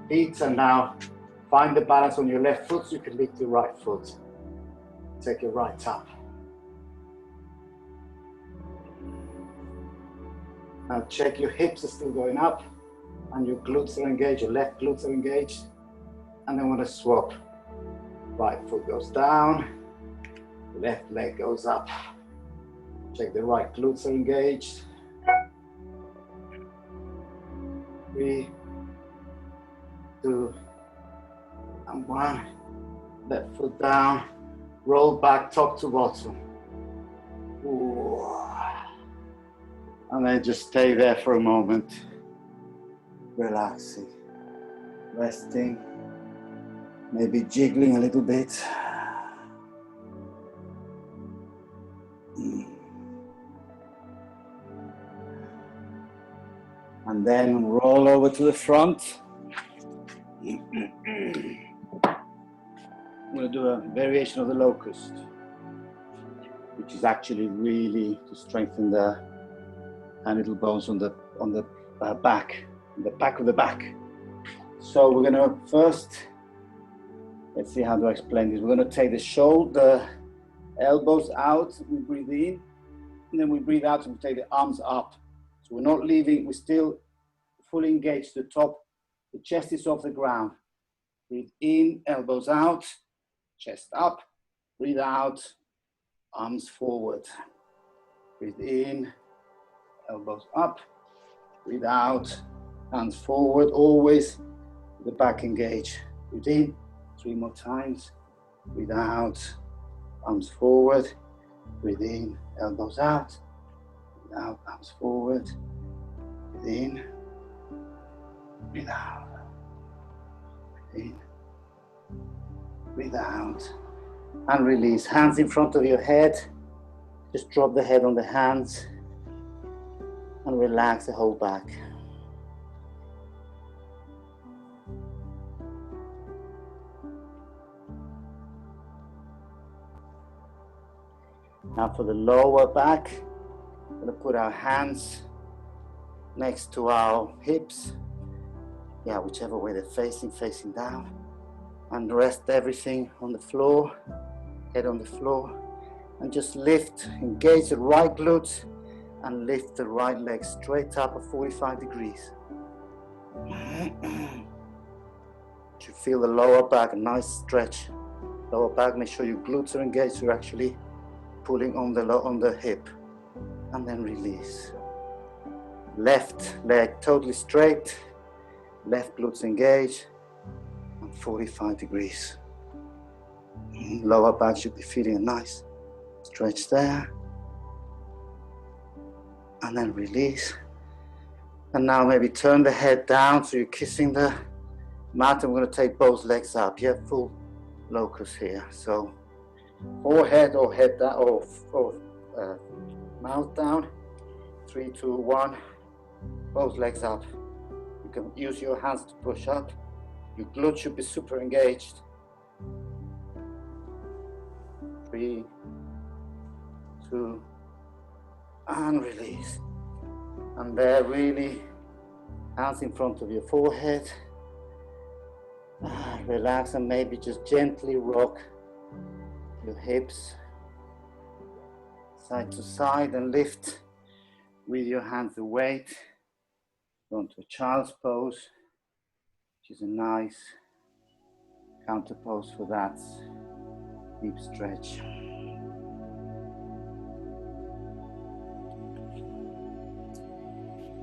Speaker 1: feet, and now find the balance on your left foot so you can lift your right foot. Take your right up. Now check your hips are still going up and your glutes are engaged, your left glutes are engaged, and then we're going to swap. Right foot goes down, left leg goes up. Check the right glutes are engaged. 3, 2, and 1. Left foot down, roll back top to bottom. Ooh. And then just stay there for a moment, relaxing, resting, maybe jiggling a little bit. And then roll over to the front. I'm going to do a variation of the locust, which is actually really to strengthen the little bones on the back, the back of the back. So we're going to first, let's see, how do I explain this? We're going to take the shoulder, elbows out, we breathe in, and then we breathe out and we take the arms up. So we're not leaving, we're still fully engaged to the top. The chest is off the ground. Breathe in, elbows out, chest up. Breathe out, arms forward. Breathe in, elbows up. Breathe out, hands forward, always the back engaged. Breathe in, 3 more times. Breathe out, arms forward. Breathe in, elbows out. Breathe out, arms forward. Breathe in, breathe out. Breathe in, breathe out. And release. Hands in front of your head. Just drop the head on the hands and relax the whole back. Now for the lower back, we're going to put our hands next to our hips. Yeah, whichever way they're facing down. And rest everything on the floor, head on the floor. And just lift, engage the right glutes and lift the right leg straight up at 45 degrees. You feel the lower back, a nice stretch. Lower back, make sure your glutes are engaged. You're actually pulling on the hip. And then release. Left leg totally straight. Left glutes engaged. And 45 degrees. Lower back should be feeling a nice stretch there. And then release. And now maybe turn the head down so you're kissing the mat. I'm going to take both legs up. You have full locust here. So forehead or head down or mouth down. 3, 2, 1. Both legs up. You can use your hands to push up. Your glutes should be super engaged. 3, 2, and release. And there, really, hands in front of your forehead. Relax and maybe just gently rock your hips side to side and lift with your hands the weight. Go into a child's pose, which is a nice counter pose for that deep stretch.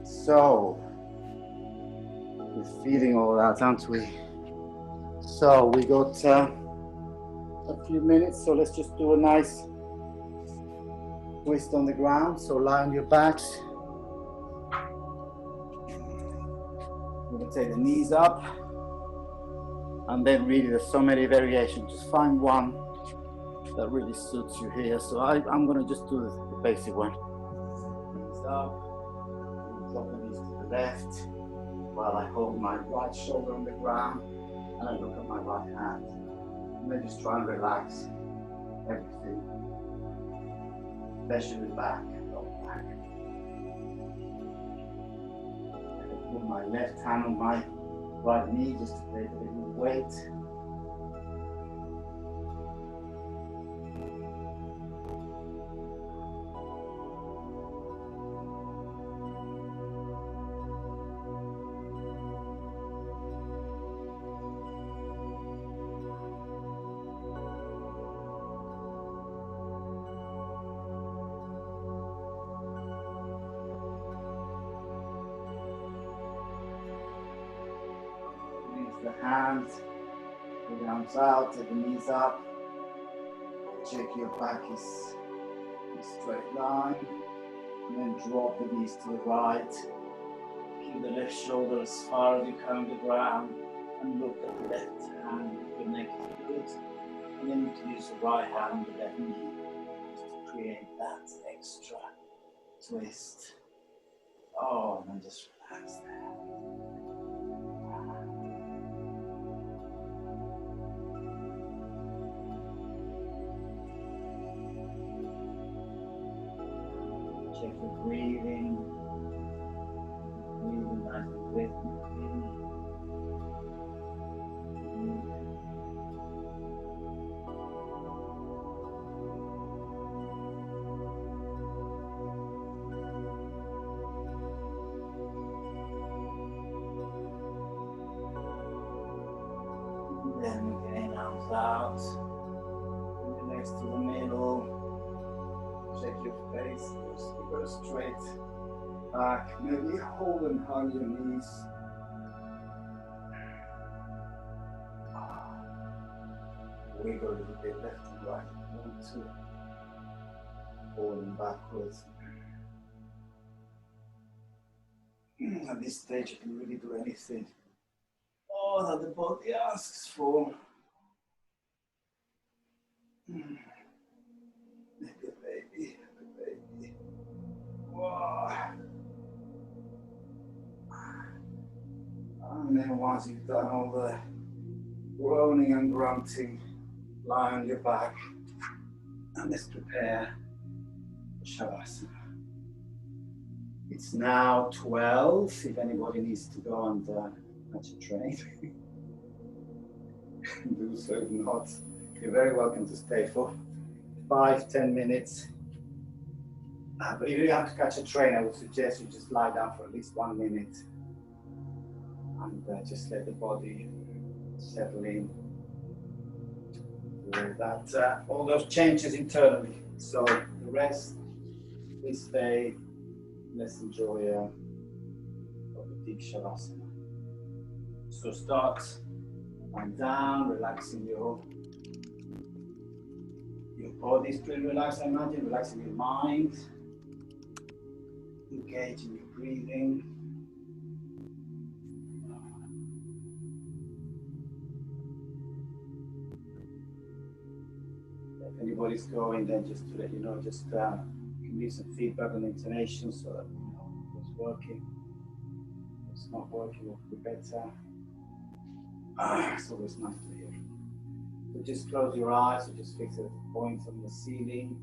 Speaker 1: So, we're feeling all that, aren't we? So, we got a few minutes, so let's just do a nice twist on the ground. So, lie on your backs. We're going to take the knees up. And then really there's so many variations. Just find one that really suits you here. So I'm going to just do the basic one. Knees up. Drop the knees to the left. While I hold my right shoulder on the ground. And I look at my right hand. And then just try and relax everything. Especially the back. Lower back. I put my left hand on my right knee just to create a little weight. The hands, the arms out, take the knees up. Check your back is in a straight line. And then drop the knees to the right. Keep the left shoulder as far as you can on the ground. And look at the left hand. Your neck is good. And then you can use the right hand on the left knee just to create that extra twist. Oh, and then just relax there. Check your breathing. Breathing nice and rhythmically. Then again, arms out. And the legs to the middle. Check your face, just go straight back. Maybe hold and hug your knees. Wiggle a little bit left and right. One, two. Falling backwards. At this stage, you can really do anything. Oh, that the body asks for. Maybe a baby. Whoa. And then once you've done all the groaning and grunting, lie on your back and let's prepare for Shavasana. It's now 12. If anybody needs to go and catch a train, do so. If not, you're very welcome to stay for 5-10 minutes. But if you have to catch a train, I would suggest you just lie down for at least 1 minute and just let the body settle in. That all those changes internally. So the rest, please stay. Let's enjoy the deep Shavasana. So start lying down, relaxing your body is pretty relaxed, I imagine, relaxing your mind, engaging your breathing. If anybody's going, then just to let you know, just you can leave some feedback on the intonation so that you know what's working, what's not working, what could be better. It's always nice to hear. So just close your eyes or just fix a point on the ceiling.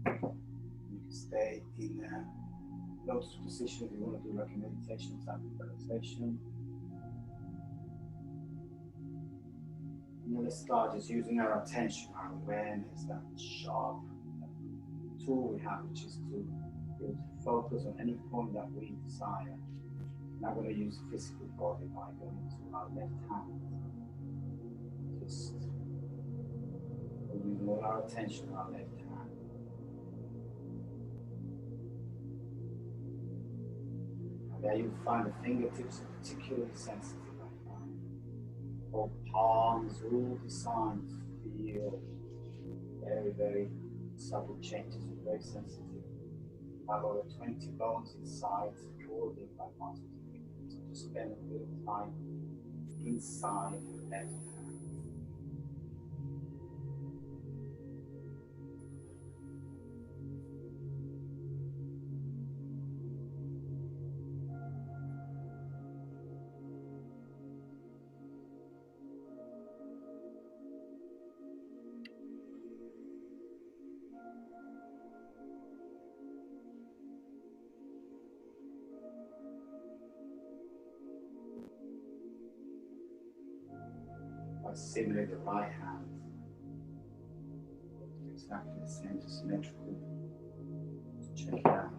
Speaker 1: You can Stay in a lotus position if you want to do like a meditation type of relaxation. And then let's start just using our attention, our awareness, that sharp tool we have, which is to be able to focus on any point that we desire. I'm not going to use physical body by going into our left hand. Just moving all our attention on our left hand. And there you find the fingertips are particularly sensitive right now. All palms, all the signs feel very, very subtle changes, very sensitive. We have over 20 bones inside, supported by muscles. So just spend a little time inside the left hand. Similarly, the right hand, exactly the same, symmetrical. Check it out.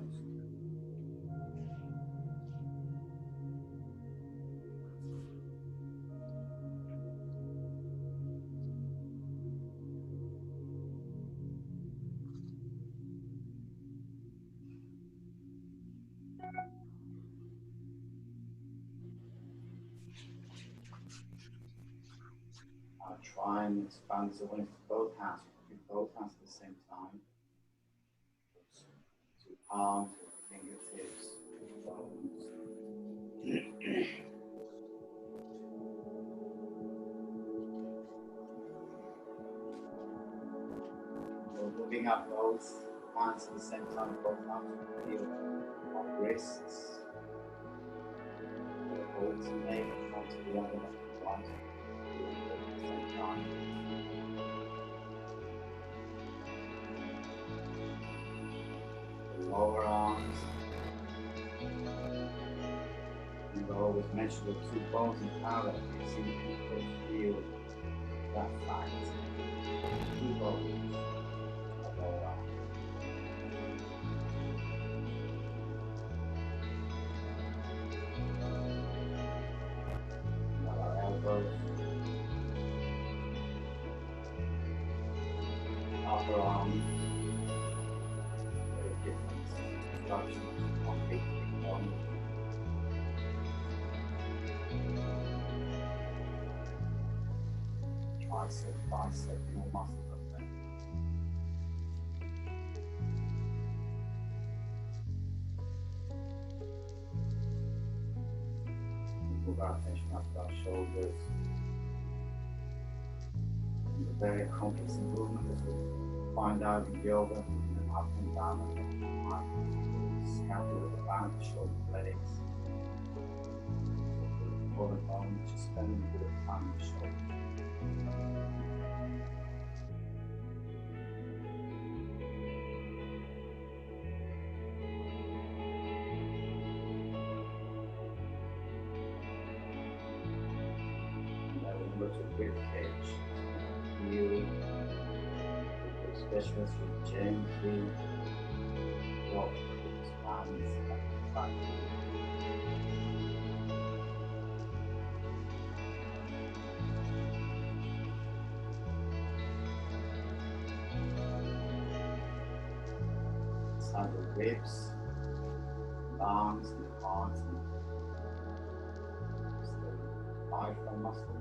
Speaker 1: I'll try and expand this awareness to both hands. You can do both hands at the same time. Two palms, fingertips, bones. So moving up both hands at the same time, both arms will feel our wrists. Alternate from one to the other, one to the same time. The lower arms. And I always mention the two bones in parallel. You see people feel that fact. Two bones of the lower arm. Now our elbows. Upper arm. Very different structure. One big bone. Tricep, bicep, more muscles up there. Move our attention up to our shoulders. And a very complex movement as we find out in yoga, moving them up and down and up. Scapula, the back, shoulder blades. Collarbone, just spending a bit of time on the shoulder. Remember to rib cage. You, especially as you gently walk the spines at the back. Inside the ribs, lungs, and the heart, and the diaphragm muscle.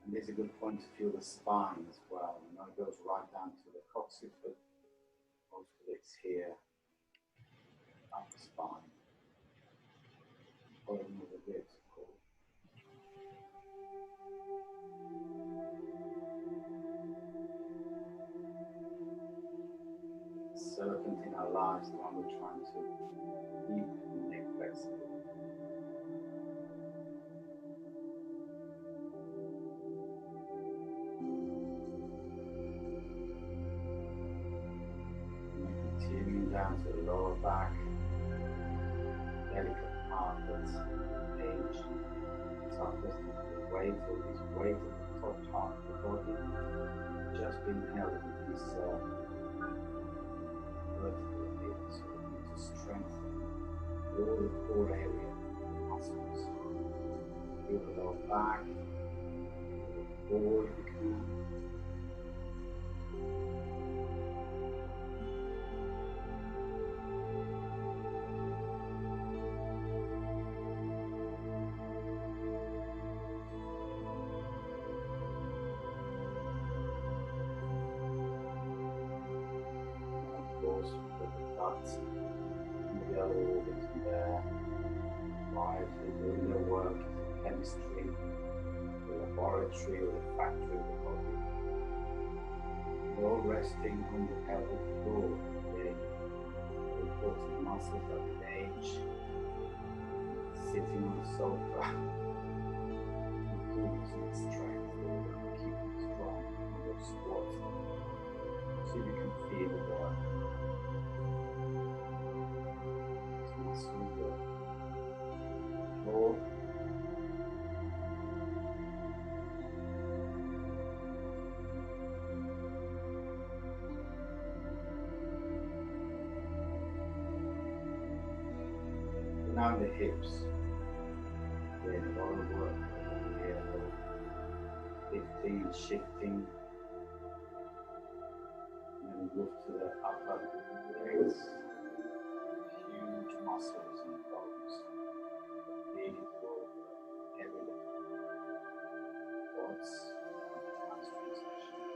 Speaker 1: And there's a good point to feel the spine as well. You know, it goes right down to the coccyx, but most of it's here, up the spine. Bottom of the ribs, of course. Serpent in our lives, the one we're trying to keep the neck flexible. And continuing down to the lower back, delicate part that's age, toughest, the weight of this weight of the top part of the body, just being held with this vertical here, so we need to strengthen all the core area muscles. Feel the lower back, forward if you can. Of course, you've got the gut and the other organs in there. Quietly doing their work as a chemistry, the laboratory or the factory of the body. You're all resting on the pelvic floor today. The important muscles of the age, sitting on the sofa, improves its strength, keep it strong on your squat. See if you can feel the muscle the floor. Now the hips. Again, a lot of work here, lifting, shifting. And then we move to the upper legs. Huge muscles and bones. Really grow heavy quads and hamstrings especially.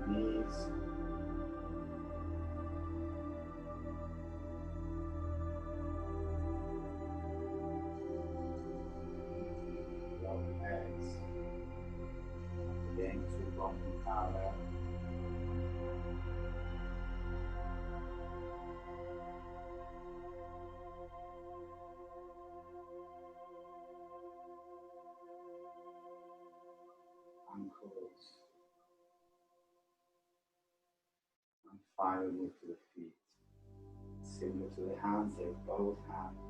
Speaker 1: Knees. Lower legs. Again, to bone parallel. Ankles. And finally move to the feet. Similar to the hands, they're both hands.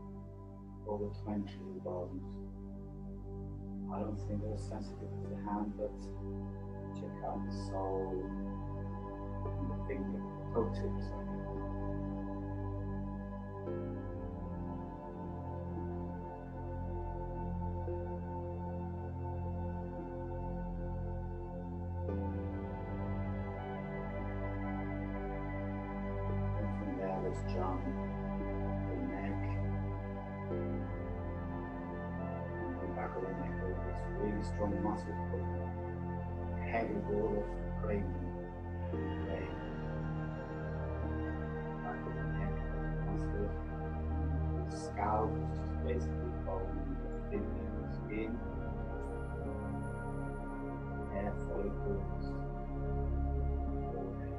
Speaker 1: Over 20 bones. I don't think they're as sensitive as the hand, but check out the sole and the finger, toe tips. And from there, let's jump the neck. Back of the neck, this really strong muscles put heavy ball of brain. Back of the neck, muscles. The scalp is just basically bone, thin skin, hair follicles, forehead.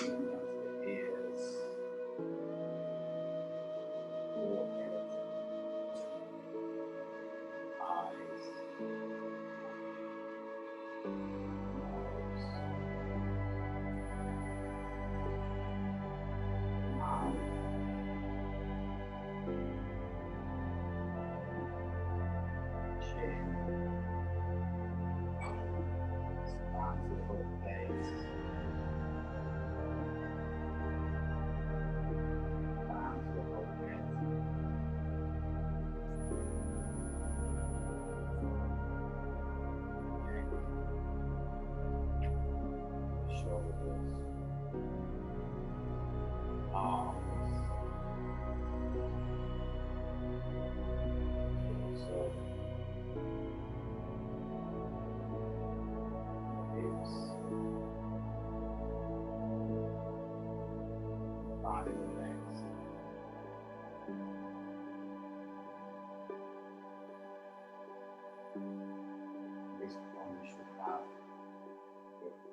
Speaker 1: Down to the ears, forehead, eyes, nose, mouth,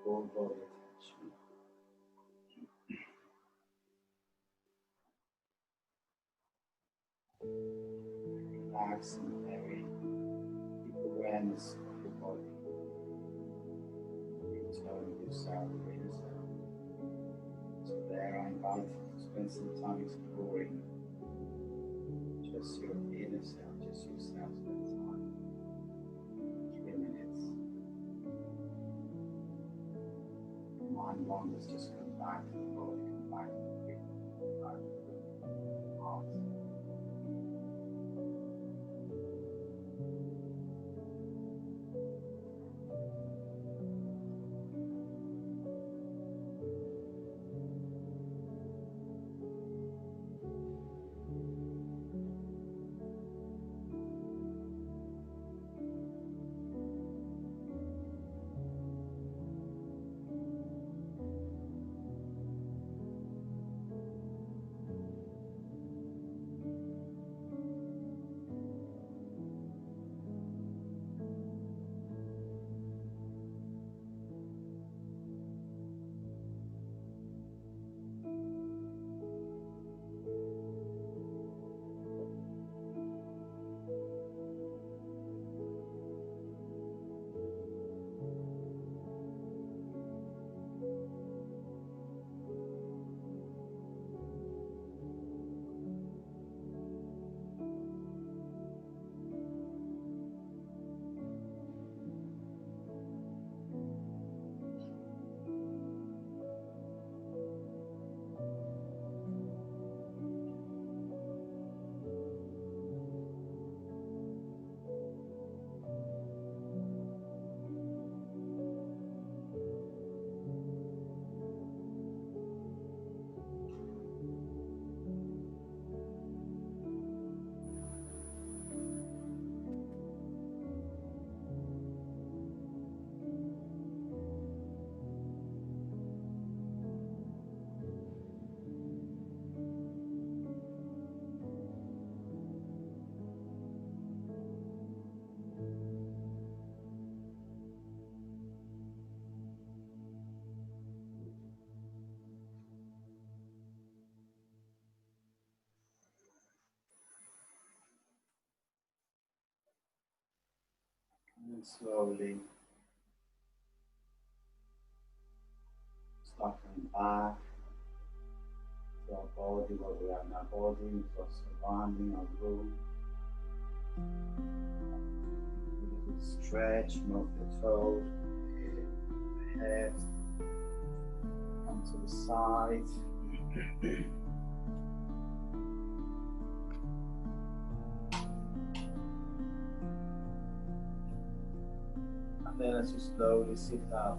Speaker 1: full body attachment. Relax and very deep awareness of your body. Return yourself, inner self. So there I invite you to spend some time exploring just your inner self, just yourself. Spend time. 3 minutes. Mind wanders, just come back to the body, come back to the breathing, come back to the heart. And slowly start coming back to our body, what we have in our body, what's surrounding our room. A little stretch, move the toes, the head, come to the side. And then as you slowly sit up,